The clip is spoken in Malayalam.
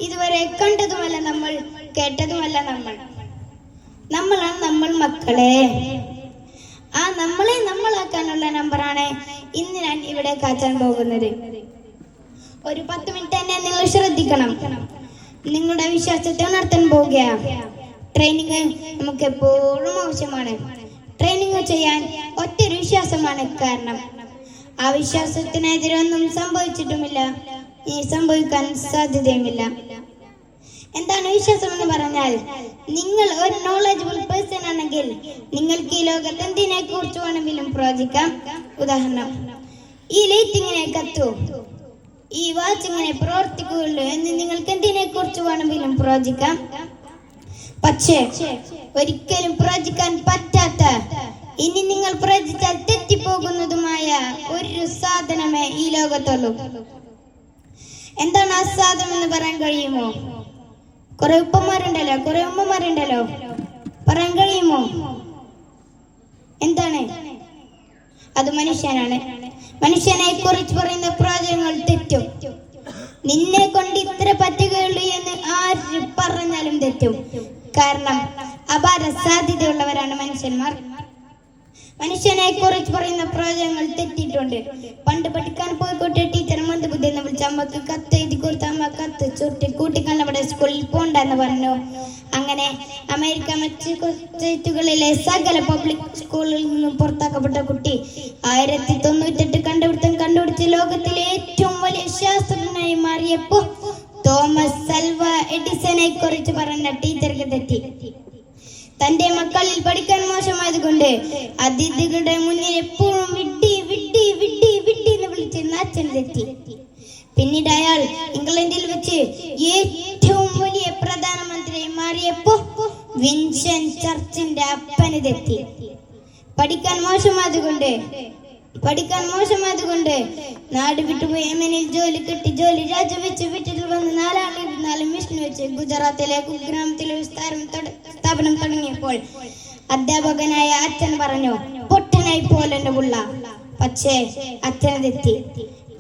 ഇതുവരെ കണ്ടതുമല്ല നമ്മൾ, കേട്ടതുമല്ല നമ്മളാണ് നമ്മൾ മക്കളെ. ആ നമ്മളെ നമ്മളാക്കാനുള്ള നമ്പറാണ് ഇന്ന് ഞാൻ ഇവിടെ കാച്ചാൻ പോകുന്നത്. ഒരു 10 മിനിറ്റ് തന്നെ നിങ്ങൾ ശ്രദ്ധിക്കണം. നിങ്ങളുടെ വിശ്വാസത്തെ ഉണർത്താൻ പോവുകയാണ്. ട്രെയിനിങ് നമുക്ക് എപ്പോഴും ആവശ്യമാണ്. ട്രെയിനിങ് ചെയ്യാൻ ഒറ്റൊരു വിശ്വാസമാണ് കാരണം. ആ വിശ്വാസത്തിനെതിരെ ഒന്നും സംഭവിച്ചിട്ടുമില്ല, ഇനി സംഭവിക്കാൻ സാധ്യതയുമില്ല. എന്താണ് വിശ്വാസം എന്ന് പറഞ്ഞാൽ, നിങ്ങൾ ഒരു നോളജബിൾ പേഴ്സൺ ആണെങ്കിൽ നിങ്ങൾക്ക് ഈ ലോകത്ത് എന്തിനെ കുറിച്ച് വേണമെങ്കിലും പ്രവചിക്കാം. ഉദാഹരണം, ഈ ലൈറ്റ് ഇങ്ങനെ കത്തൂ, ഈ വാച്ച് ഇങ്ങനെ പ്രവർത്തിക്കുകയുള്ളൂ എന്ന് നിങ്ങൾക്ക് എന്തിനെ കുറിച്ച് വേണമെങ്കിലും പ്രവചിക്കാം. പക്ഷേ ഒരിക്കലും പ്രവചിക്കാൻ പറ്റാത്ത, ഇനി നിങ്ങൾ പ്രവചിച്ചാൽ തെറ്റിപ്പോകുന്നതുമായ ഒരു സാധനമേ ഈ ലോകത്തുള്ളൂ. എന്താണ് ആ സാധനം എന്ന് പറയാൻ കഴിയുമോ? കുറെ ഉപ്പമാരുണ്ടല്ലോ, കുറെ ഉമ്മമാരുണ്ടല്ലോ, പറയാൻ കഴിയുമോ? എന്താണ് അത്? മനുഷ്യനാണ്. മനുഷ്യനെ കുറിച്ച് പറയുന്ന പ്രവചനങ്ങൾ തെറ്റും. നിന്നെ കൊണ്ട് ഇത്ര പറ്റുകയുള്ളൂ എന്ന് ആര് പറഞ്ഞാലും തെറ്റും. കാരണം അപാര സാധ്യതയുള്ളവരാണ് മനുഷ്യന്മാർ. മനുഷ്യനെ കുറിച്ച് പറയുന്ന പ്രവചനങ്ങൾ തെറ്റിയിട്ടുണ്ട്. പണ്ട് പഠിക്കാൻ പോയിക്കോട്ടെ, ടീച്ചർ മന്ദബുദ്ധി എന്ന് വിളിച്ച അമ്മക്ക് കത്ത് എഴുതി കൊടുത്ത അമ്മ കത്ത് ചുരുട്ടി കൂട്ടിക്കാൻ അവിടെ സ്കൂളിൽ പോണ്ട എന്ന് പറഞ്ഞു. അങ്ങനെ അമേരിക്ക മറ്റ് സ്റ്റേറ്റുകളിലെ സകല പബ്ലിക് സ്കൂളിൽ നിന്നും പുറത്താക്കപ്പെട്ട കുട്ടി 1098 കണ്ടുപിടിച്ച് ലോകത്തിലെ ഏറ്റവും വലിയ ശാസ്ത്രജ്ഞനായി മാറിയപ്പോ തോമസ് അൽവ എഡിസനെ കുറിച്ച് പറഞ്ഞ ടീച്ചർക്ക് തെറ്റി. തന്റെ മക്കളിൽ പഠിക്കാൻ മോശമായതുകൊണ്ട് അതിഥികളുടെ മുന്നിൽ എപ്പോഴും വിഡ്ഢി വിഡ്ഢി വിഡ്ഢി വിഡ്ഢി എന്ന് വിളിച്ചിരുന്ന അച്ഛൻ തെറ്റി. പിന്നീട് അയാൾ ഇംഗ്ലണ്ടിൽ വെച്ച് ഏറ്റവും വലിയ പ്രധാനമന്ത്രിയായി മാറിയപ്പോ വിൻസ്റ്റൺ ചർച്ചിന്റെ അപ്പന് തെറ്റി. പഠിക്കാൻ മോശമായതുകൊണ്ട് നാട് വിട്ടുപോയി യമനിൽ ജോലി കിട്ടി. ജോലി രാജിവെച്ച് വീട്ടിൽ വന്ന് 4 ആണ്ടിരുന്നാലും മിഷൻ വെച്ച് ഗുജറാത്തിലെ കുഗ്രാമത്തിലെ സ്ഥാപനം തുടങ്ങിയപ്പോൾ അധ്യാപകനായ അച്ഛൻ പറഞ്ഞു, പൊട്ടനായി പോലെ പുള്ള. പക്ഷേ അച്ഛന് തെറ്റി.